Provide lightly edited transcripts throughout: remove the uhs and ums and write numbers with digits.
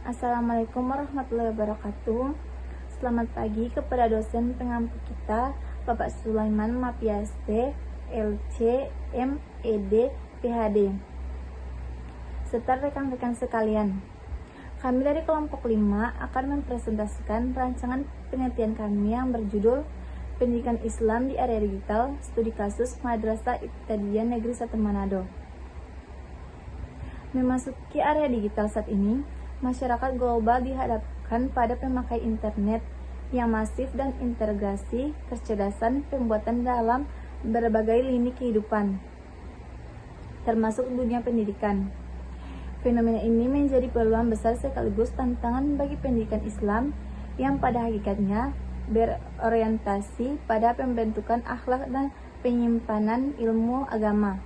Assalamualaikum warahmatullahi wabarakatuh. Selamat pagi kepada dosen pengampu kita, Bapak Sulaiman Mapiaste, LC, MEd, PhD, serta rekan-rekan sekalian. Kami dari kelompok 5 akan mempresentasikan rancangan penelitian kami yang berjudul Pendidikan Islam di Area Digital, Studi Kasus Madrasah Ibtidaiyah Negeri 1 Manado. Memasuki area digital saat ini, masyarakat global dihadapkan pada pemakai internet yang masif dan integrasi kecerdasan pembuatan dalam berbagai lini kehidupan, termasuk dunia pendidikan. Fenomena ini menjadi peluang besar sekaligus tantangan bagi pendidikan Islam yang pada hakikatnya berorientasi pada pembentukan akhlak dan penyimpanan ilmu agama.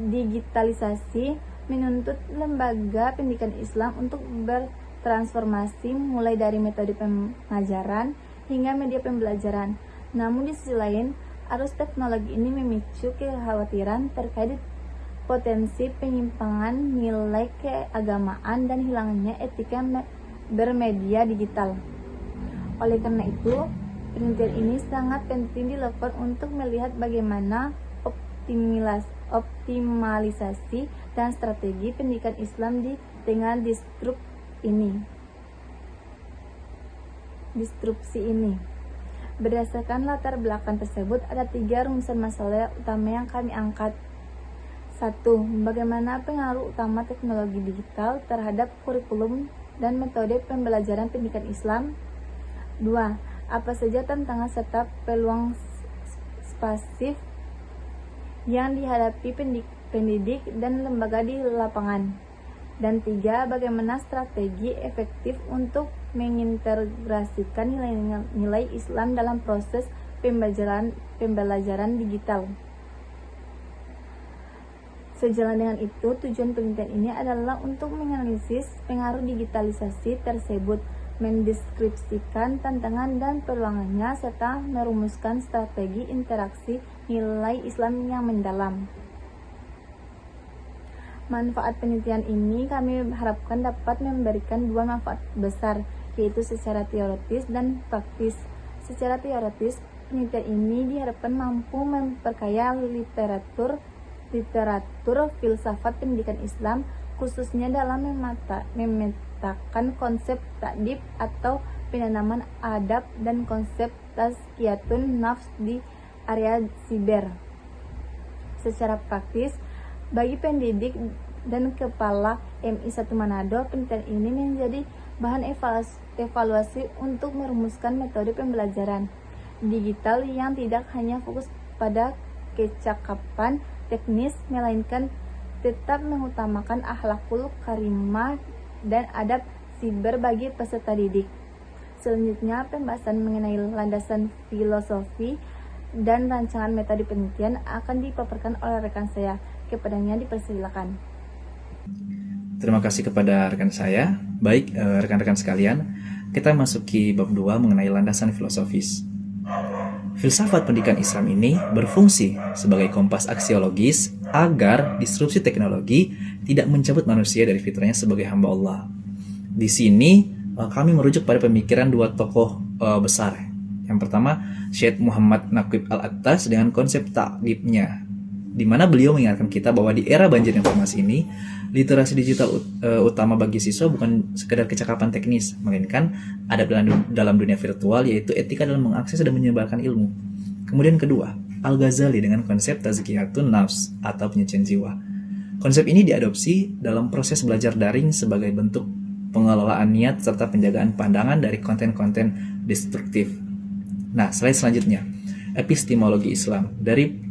Digitalisasi menuntut lembaga pendidikan Islam untuk bertransformasi mulai dari metode pengajaran hingga media pembelajaran. Namun di sisi lain, arus teknologi ini memicu kekhawatiran terkait potensi penyimpangan nilai keagamaan dan hilangnya etika bermedia digital. Oleh karena itu, penelitian ini sangat penting dilakukan untuk melihat bagaimana optimalisasi dan strategi pendidikan Islam di tengah disrupsi ini. Berdasarkan latar belakang tersebut, ada 3 rumusan masalah utama yang kami angkat. 1. Bagaimana pengaruh utama teknologi digital terhadap kurikulum dan metode pembelajaran pendidikan Islam? 2. Apa saja tantangan serta peluang spesifik yang dihadapi pendidik dan lembaga di lapangan? Dan 3. Bagaimana strategi efektif untuk mengintegrasikan nilai-nilai Islam dalam proses pembelajaran digital? Sejalan dengan itu, tujuan penelitian ini adalah untuk menganalisis pengaruh digitalisasi tersebut, mendeskripsikan tantangan dan peluangnya, serta merumuskan strategi interaksi nilai Islam yang mendalam. Manfaat penelitian ini kami harapkan dapat memberikan 2 manfaat besar, yaitu secara teoritis dan praktis. Secara teoritis, penelitian ini diharapkan mampu memperkaya literatur filsafat pendidikan Islam, khususnya dalam memetakan konsep ta'dib atau penanaman adab dan konsep tazkiyatun nafs di area siber. Secara praktis, bagi pendidik dan kepala MI 1 Manado, penelitian ini menjadi bahan evaluasi untuk merumuskan metode pembelajaran digital yang tidak hanya fokus pada kecakapan teknis, melainkan tetap mengutamakan akhlakul karimah dan adab siber bagi peserta didik. Selanjutnya, pembahasan mengenai landasan filosofi dan rancangan metode penelitian akan dipaparkan oleh rekan saya. Kepadanya dipersilakan. Terima kasih kepada rekan saya. Baik, rekan-rekan sekalian, kita masuki bab 2 mengenai landasan filosofis. Filsafat pendidikan Islam ini berfungsi sebagai kompas aksiologis agar disrupsi teknologi tidak mencabut manusia dari fitrahnya sebagai hamba Allah. Di sini kami merujuk pada pemikiran 2 tokoh besar. Yang pertama, Syekh Muhammad Naqib Al-Attas dengan konsep ta'dibnya, di mana beliau mengingatkan kita bahwa di era banjir informasi ini, literasi digital utama bagi siswa bukan sekedar kecakapan teknis, melainkan adab dalam dunia virtual, yaitu etika dalam mengakses dan menyebarkan ilmu. Kemudian kedua, Al-Ghazali dengan konsep tazkiyatun nafs atau penyucian jiwa. Konsep ini diadopsi dalam proses belajar daring sebagai bentuk pengelolaan niat serta penjagaan pandangan dari konten-konten destruktif. Nah, slide selanjutnya, epistemologi Islam. Dari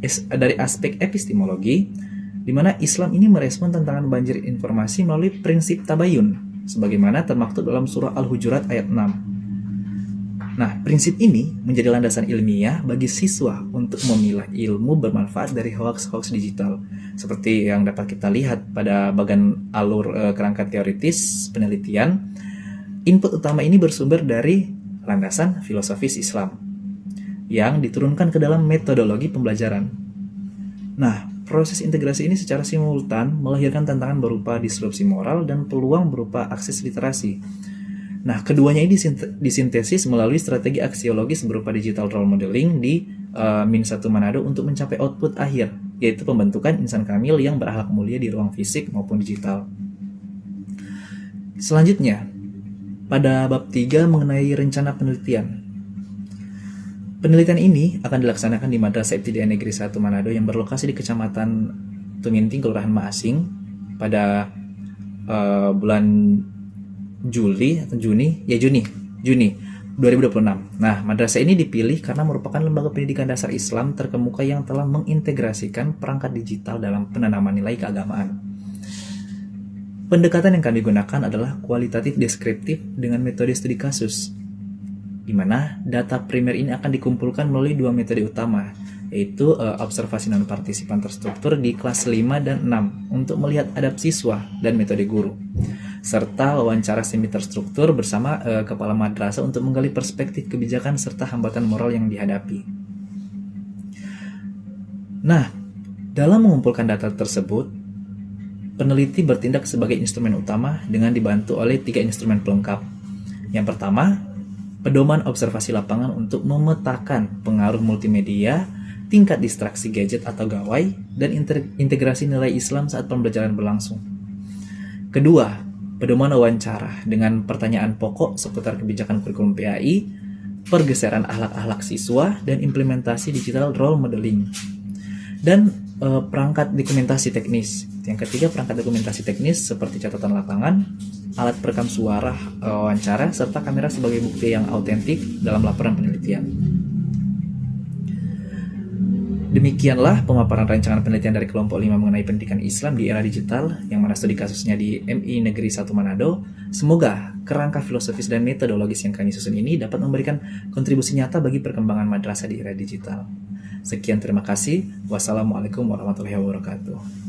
aspek epistemologi, di mana Islam ini merespon tantangan banjir informasi melalui prinsip tabayun, sebagaimana termaktub dalam surah Al-Hujurat ayat 6. Nah, prinsip ini menjadi landasan ilmiah bagi siswa untuk memilah ilmu bermanfaat dari hoax-hoax digital. Seperti yang dapat kita lihat pada bagian alur kerangka teoritis penelitian, input utama ini bersumber dari landasan filosofis Islam yang diturunkan ke dalam metodologi pembelajaran. Nah, proses integrasi ini secara simultan melahirkan tantangan berupa disrupsi moral dan peluang berupa akses literasi. Nah, keduanya ini disintesis melalui strategi aksiologis berupa digital role modeling di Min1 Manado untuk mencapai output akhir, yaitu pembentukan insan kamil yang berakhlak mulia di ruang fisik maupun digital. Selanjutnya, pada bab 3 mengenai rencana penelitian. Penelitian ini akan dilaksanakan di Madrasah Ibtidaiyah Negeri 1 Manado yang berlokasi di Kecamatan Tuminting, Kelurahan Maasing pada bulan Juni 2026. Nah, madrasah ini dipilih karena merupakan lembaga pendidikan dasar Islam terkemuka yang telah mengintegrasikan perangkat digital dalam penanaman nilai keagamaan. Pendekatan yang kami gunakan adalah kualitatif deskriptif dengan metode studi kasus, di mana data primer ini akan dikumpulkan melalui dua metode utama, yaitu observasi non-partisipan terstruktur di kelas 5 dan 6 untuk melihat adab siswa dan metode guru, serta wawancara semi terstruktur bersama kepala madrasah untuk menggali perspektif kebijakan serta hambatan moral yang dihadapi. Nah, dalam mengumpulkan data tersebut, peneliti bertindak sebagai instrumen utama dengan dibantu oleh 3 instrumen pelengkap. Yang pertama, pedoman observasi lapangan untuk memetakan pengaruh multimedia, tingkat distraksi gadget atau gawai, dan integrasi nilai Islam saat pembelajaran berlangsung. Kedua, pedoman wawancara dengan pertanyaan pokok seputar kebijakan kurikulum PAI, pergeseran akhlak-akhlak siswa, dan implementasi digital role modeling. Dan perangkat dokumentasi teknis. Yang ketiga, perangkat dokumentasi teknis seperti catatan lapangan, alat perekam suara wawancara, serta kamera sebagai bukti yang autentik dalam laporan penelitian. Demikianlah pemaparan rancangan penelitian dari kelompok 5 mengenai pendidikan Islam di era digital yang mana studi kasusnya di MI Negeri 1 Manado. Semoga kerangka filosofis dan metodologis yang kami susun ini dapat memberikan kontribusi nyata bagi perkembangan madrasah di era digital. Sekian, terima kasih. Wassalamualaikum warahmatullahi wabarakatuh.